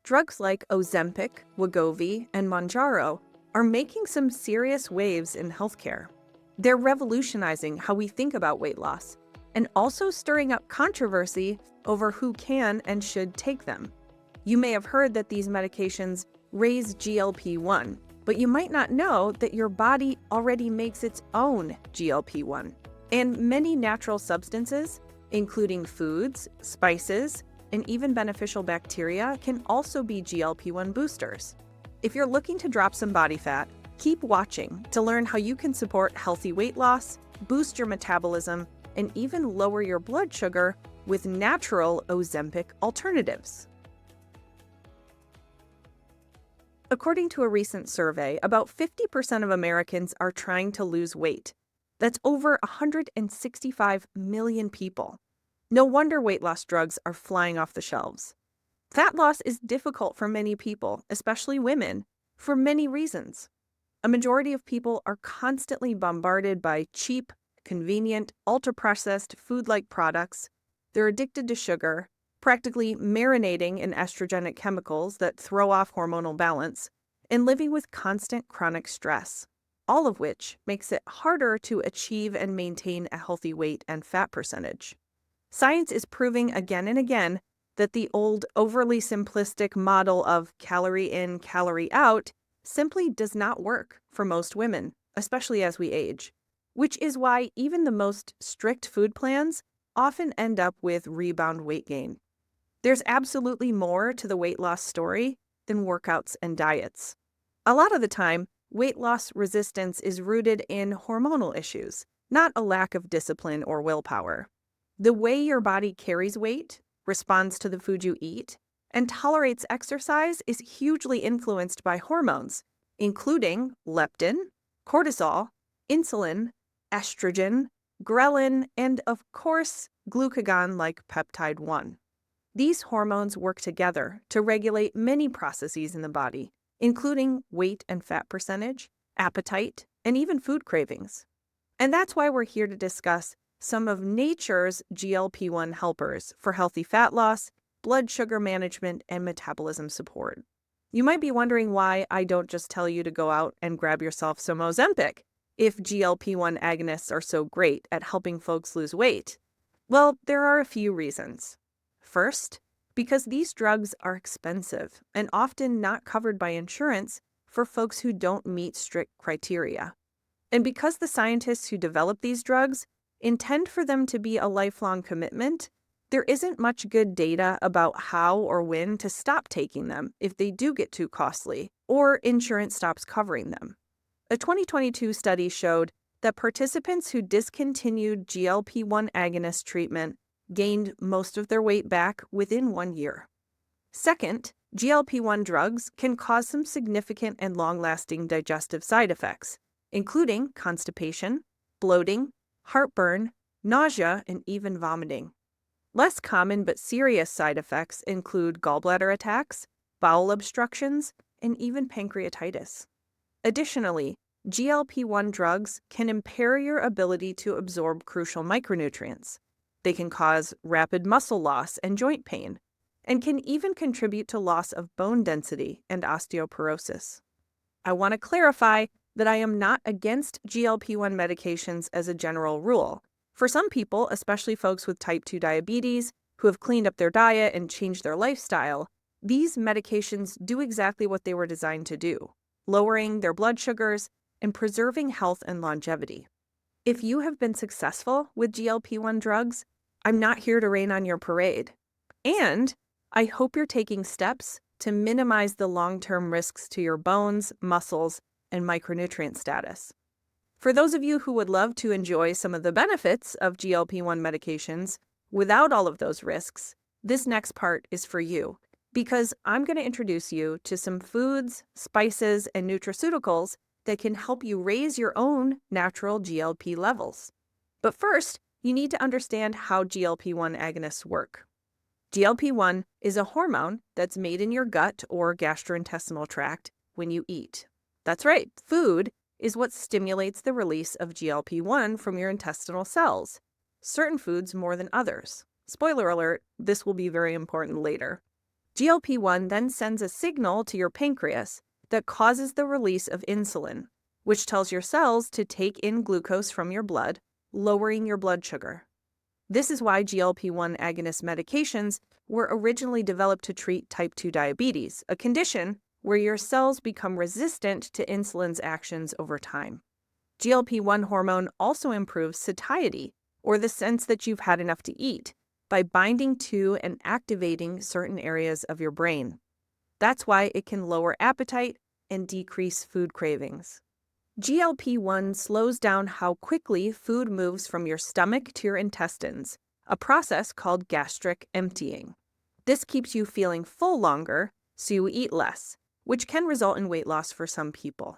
Drugs like Ozempic, Wegovy, and Mounjaro are making some serious waves in healthcare. They're revolutionizing how we think about weight loss and also stirring up controversy over who can and should take them. You may have heard that these medications raise GLP-1, but you might not know that your body already makes its own GLP-1. And many natural substances, including foods, spices, and even beneficial bacteria, can also be GLP-1 boosters. If you're looking to drop some body fat, keep watching to learn how you can support healthy weight loss, boost your metabolism, and even lower your blood sugar with natural Ozempic alternatives. According to a recent survey, about 50% of Americans are trying to lose weight. That's over 165 million people. No wonder weight loss drugs are flying off the shelves. Fat loss is difficult for many people, especially women, for many reasons. A majority of people are constantly bombarded by cheap, convenient, ultra-processed food-like products. They're addicted to sugar, practically marinating in estrogenic chemicals that throw off hormonal balance, and living with constant chronic stress, all of which makes it harder to achieve and maintain a healthy weight and fat percentage. Science is proving again and again that the old, overly simplistic model of calorie in, calorie out simply does not work for most women, especially as we age, which is why even the most strict food plans often end up with rebound weight gain. There's absolutely more to the weight loss story than workouts and diets. A lot of the time, weight loss resistance is rooted in hormonal issues, not a lack of discipline or willpower. The way your body carries weight, responds to the food you eat, and tolerates exercise is hugely influenced by hormones, including leptin, cortisol, insulin, estrogen, ghrelin, and of course, glucagon like peptide 1. These hormones work together to regulate many processes in the body, including weight and fat percentage, appetite, and even food cravings. And that's why we're here to discuss some of nature's GLP-1 helpers for healthy fat loss, blood sugar management, and metabolism support. You might be wondering why I don't just tell you to go out and grab yourself some Ozempic if GLP-1 agonists are so great at helping folks lose weight. Well, there are a few reasons. First, because these drugs are expensive and often not covered by insurance for folks who don't meet strict criteria. And because the scientists who develop these drugs intend for them to be a lifelong commitment, there isn't much good data about how or when to stop taking them if they do get too costly or insurance stops covering them. A 2022 study showed that participants who discontinued GLP-1 agonist treatment gained most of their weight back within 1 year. Second, GLP-1 drugs can cause some significant and long-lasting digestive side effects, including constipation, bloating, heartburn, nausea, and even vomiting. Less common but serious side effects include gallbladder attacks, bowel obstructions, and even pancreatitis. Additionally, GLP-1 drugs can impair your ability to absorb crucial micronutrients. They can cause rapid muscle loss and joint pain, and can even contribute to loss of bone density and osteoporosis. I want to clarify that I am not against GLP-1 medications as a general rule. For some people, especially folks with type 2 diabetes who have cleaned up their diet and changed their lifestyle, these medications do exactly what they were designed to do, lowering their blood sugars and preserving health and longevity. If you have been successful with GLP-1 drugs, I'm not here to rain on your parade. And I hope you're taking steps to minimize the long-term risks to your bones, muscles, and micronutrient status. For those of you who would love to enjoy some of the benefits of GLP-1 medications without all of those risks, this next part is for you, because I'm going to introduce you to some foods, spices, and nutraceuticals that can help you raise your own natural GLP levels. But first, you need to understand how GLP-1 agonists work. GLP-1 is a hormone that's made in your gut or gastrointestinal tract when you eat. That's right, food is what stimulates the release of GLP-1 from your intestinal cells, certain foods more than others. Spoiler alert, this will be very important later. GLP-1 then sends a signal to your pancreas that causes the release of insulin, which tells your cells to take in glucose from your blood, lowering your blood sugar. This is why GLP-1 agonist medications were originally developed to treat type 2 diabetes, a condition where your cells become resistant to insulin's actions over time. GLP-1 hormone also improves satiety, or the sense that you've had enough to eat, by binding to and activating certain areas of your brain. That's why it can lower appetite and decrease food cravings. GLP-1 slows down how quickly food moves from your stomach to your intestines, a process called gastric emptying. This keeps you feeling full longer, so you eat less, which can result in weight loss for some people.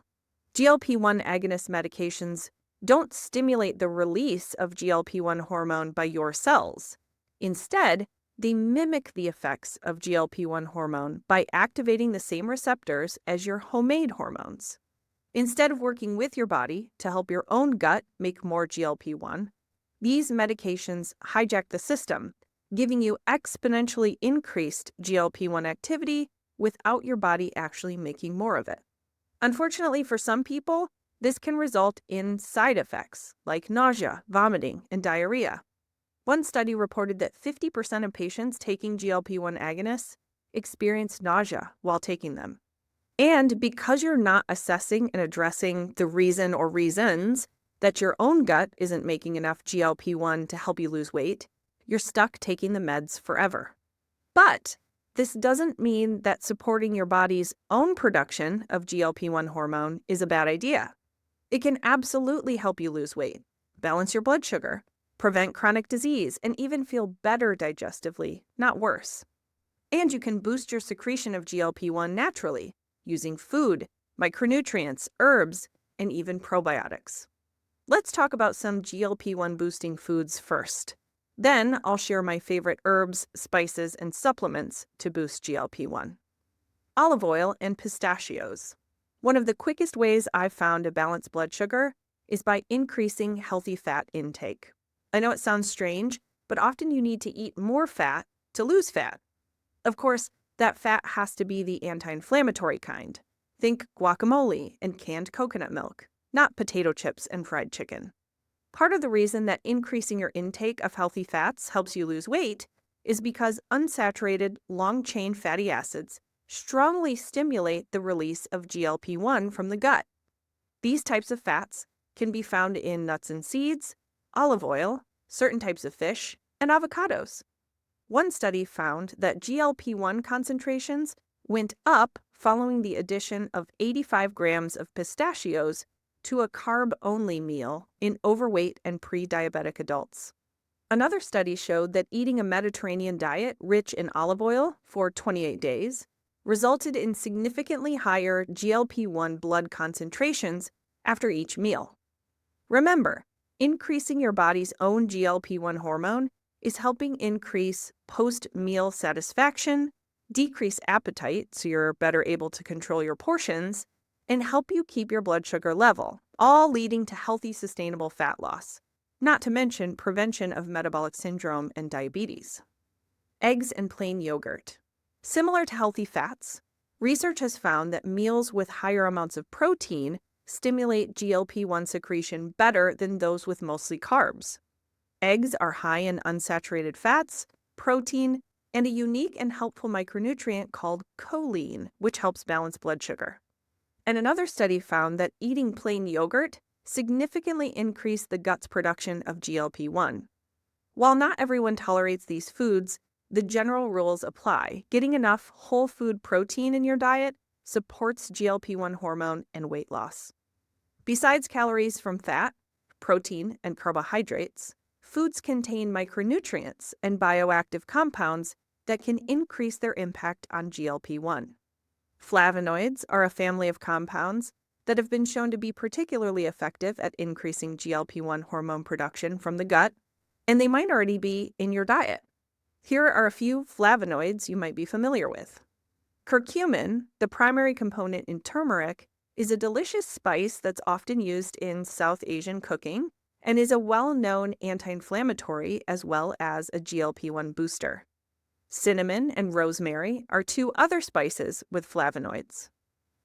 GLP-1 agonist medications don't stimulate the release of GLP-1 hormone by your cells. Instead, they mimic the effects of GLP-1 hormone by activating the same receptors as your homemade hormones. Instead of working with your body to help your own gut make more GLP-1, these medications hijack the system, giving you exponentially increased GLP-1 activity without your body actually making more of it. Unfortunately, for some people, this can result in side effects like nausea, vomiting, and diarrhea. One study reported that 50% of patients taking GLP-1 agonists experienced nausea while taking them. And because you're not assessing and addressing the reason or reasons that your own gut isn't making enough GLP-1 to help you lose weight, you're stuck taking the meds forever. But this doesn't mean that supporting your body's own production of GLP-1 hormone is a bad idea. It can absolutely help you lose weight, balance your blood sugar, prevent chronic disease, and even feel better digestively, not worse. And you can boost your secretion of GLP-1 naturally, using food, micronutrients, herbs, and even probiotics. Let's talk about some GLP-1 boosting foods first. Then I'll share my favorite herbs, spices, and supplements to boost GLP-1. Olive oil and pistachios. One of the quickest ways I've found to balance blood sugar is by increasing healthy fat intake. I know it sounds strange, but often you need to eat more fat to lose fat. Of course, that fat has to be the anti-inflammatory kind. Think guacamole and canned coconut milk, not potato chips and fried chicken. Part of the reason that increasing your intake of healthy fats helps you lose weight is because unsaturated, long-chain fatty acids strongly stimulate the release of GLP-1 from the gut. These types of fats can be found in nuts and seeds, olive oil, certain types of fish, and avocados. One study found that GLP-1 concentrations went up following the addition of 85 grams of pistachios to a carb-only meal in overweight and pre-diabetic adults. Another study showed that eating a Mediterranean diet rich in olive oil for 28 days resulted in significantly higher GLP-1 blood concentrations after each meal. Remember, increasing your body's own GLP-1 hormone is helping increase post-meal satisfaction, decrease appetite so you're better able to control your portions, and help you keep your blood sugar level, all leading to healthy, sustainable fat loss, not to mention prevention of metabolic syndrome and diabetes. Eggs and plain yogurt. Similar to healthy fats, research has found that meals with higher amounts of protein stimulate GLP-1 secretion better than those with mostly carbs. Eggs are high in unsaturated fats, protein, and a unique and helpful micronutrient called choline, which helps balance blood sugar. And another study found that eating plain yogurt significantly increased the gut's production of GLP-1. While not everyone tolerates these foods, the general rules apply. Getting enough whole food protein in your diet supports GLP-1 hormone and weight loss. Besides calories from fat, protein, and carbohydrates, foods contain micronutrients and bioactive compounds that can increase their impact on GLP-1. Flavonoids are a family of compounds that have been shown to be particularly effective at increasing GLP-1 hormone production from the gut, and they might already be in your diet. Here are a few flavonoids you might be familiar with. Curcumin, the primary component in turmeric, is a delicious spice that's often used in South Asian cooking and is a well-known anti-inflammatory as well as a GLP-1 booster. Cinnamon and rosemary are two other spices with flavonoids.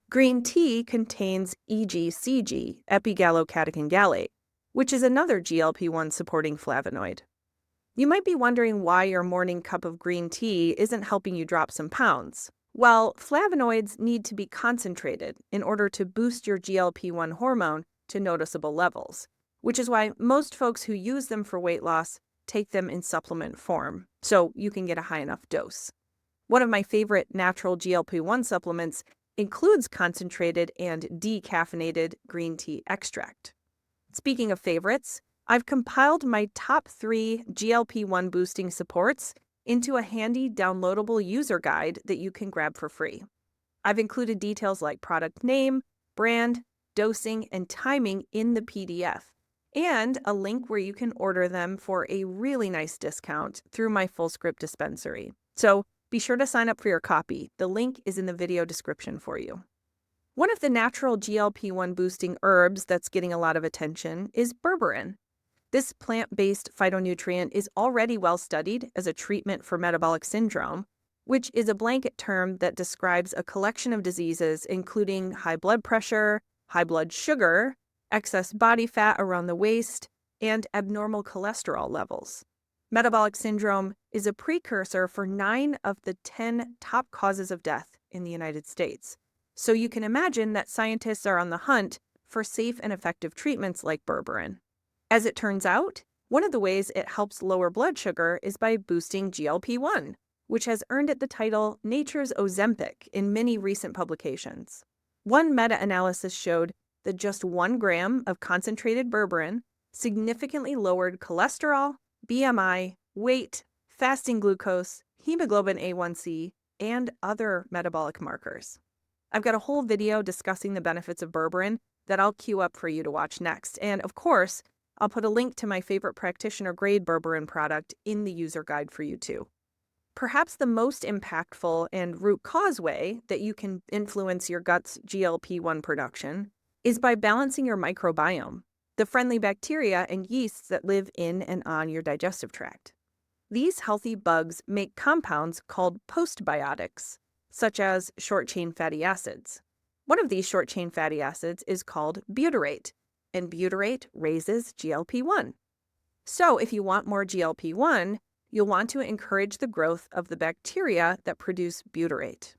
Green tea contains EGCG, epigallocatechin gallate, which is another GLP-1 supporting flavonoid. You might be wondering why your morning cup of green tea isn't helping you drop some pounds. Well, flavonoids need to be concentrated in order to boost your GLP-1 hormone to noticeable levels, which is why most folks who use them for weight loss take them in supplement form, so you can get a high enough dose. One of my favorite natural GLP-1 supplements includes concentrated and decaffeinated green tea extract. Speaking of favorites, I've compiled my top 3 GLP-1 boosting supports into a handy downloadable user guide that you can grab for free. I've included details like product name, brand, dosing, and timing in the PDF, and a link where you can order them for a really nice discount through my FullScript dispensary. So be sure to sign up for your copy. The link is in the video description for you. One of the natural GLP-1 boosting herbs that's getting a lot of attention is berberine. This plant-based phytonutrient is already well studied as a treatment for metabolic syndrome, which is a blanket term that describes a collection of diseases including high blood pressure, high blood sugar, excess body fat around the waist, and abnormal cholesterol levels. Metabolic syndrome is a precursor for 9 of the 10 top causes of death in the United States. So you can imagine that scientists are on the hunt for safe and effective treatments like berberine. As it turns out, one of the ways it helps lower blood sugar is by boosting GLP-1, which has earned it the title Nature's Ozempic in many recent publications. One meta-analysis showed that just 1 gram of concentrated berberine significantly lowered cholesterol, BMI, weight, fasting glucose, hemoglobin A1C, and other metabolic markers. I've got a whole video discussing the benefits of berberine that I'll queue up for you to watch next, and of course, I'll put a link to my favorite practitioner-grade berberine product in the user guide for you too. Perhaps the most impactful and root cause way that you can influence your gut's GLP-1 production is by balancing your microbiome, the friendly bacteria and yeasts that live in and on your digestive tract. These healthy bugs make compounds called postbiotics, such as short-chain fatty acids. One of these short-chain fatty acids is called butyrate, and butyrate raises GLP-1. So if you want more GLP-1, you'll want to encourage the growth of the bacteria that produce butyrate.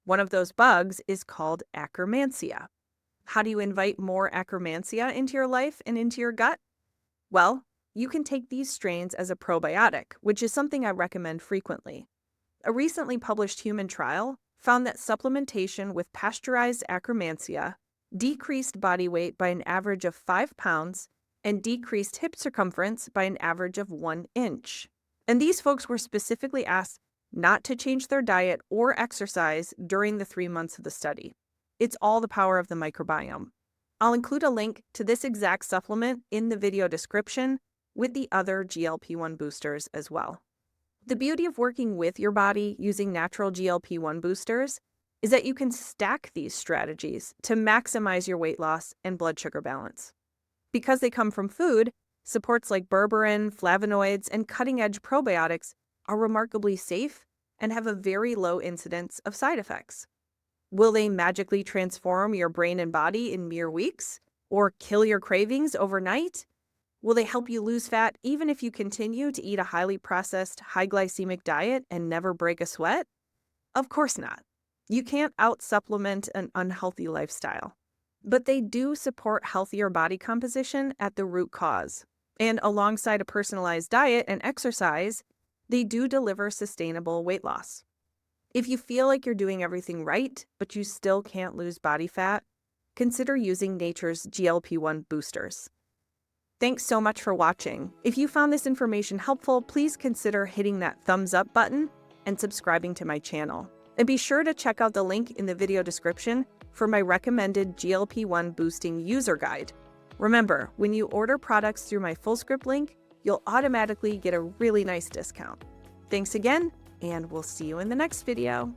One of those bugs is called Akkermansia. How do you invite more Akkermansia into your life and into your gut? Well, you can take these strains as a probiotic, which is something I recommend frequently. A recently published human trial found that supplementation with pasteurized Akkermansia decreased body weight by an average of 5 pounds and decreased hip circumference by an average of 1 inch. And these folks were specifically asked not to change their diet or exercise during the 3 months of the study. It's all the power of the microbiome. I'll include a link to this exact supplement in the video description with the other GLP-1 boosters as well. The beauty of working with your body using natural GLP-1 boosters is that you can stack these strategies to maximize your weight loss and blood sugar balance. Because they come from food, supports like berberine, flavonoids, and cutting-edge probiotics are remarkably safe and have a very low incidence of side effects. Will they magically transform your brain and body in mere weeks? Or kill your cravings overnight? Will they help you lose fat even if you continue to eat a highly processed, high-glycemic diet and never break a sweat? Of course not. You can't out-supplement an unhealthy lifestyle. But they do support healthier body composition at the root cause. And alongside a personalized diet and exercise, they do deliver sustainable weight loss. If you feel like you're doing everything right, but you still can't lose body fat, consider using Nature's GLP-1 boosters. Thanks so much for watching. If you found this information helpful, please consider hitting that thumbs up button and subscribing to my channel. And be sure to check out the link in the video description for my recommended GLP-1 boosting user guide. Remember, when you order products through my FullScript link, you'll automatically get a really nice discount. Thanks again, and we'll see you in the next video.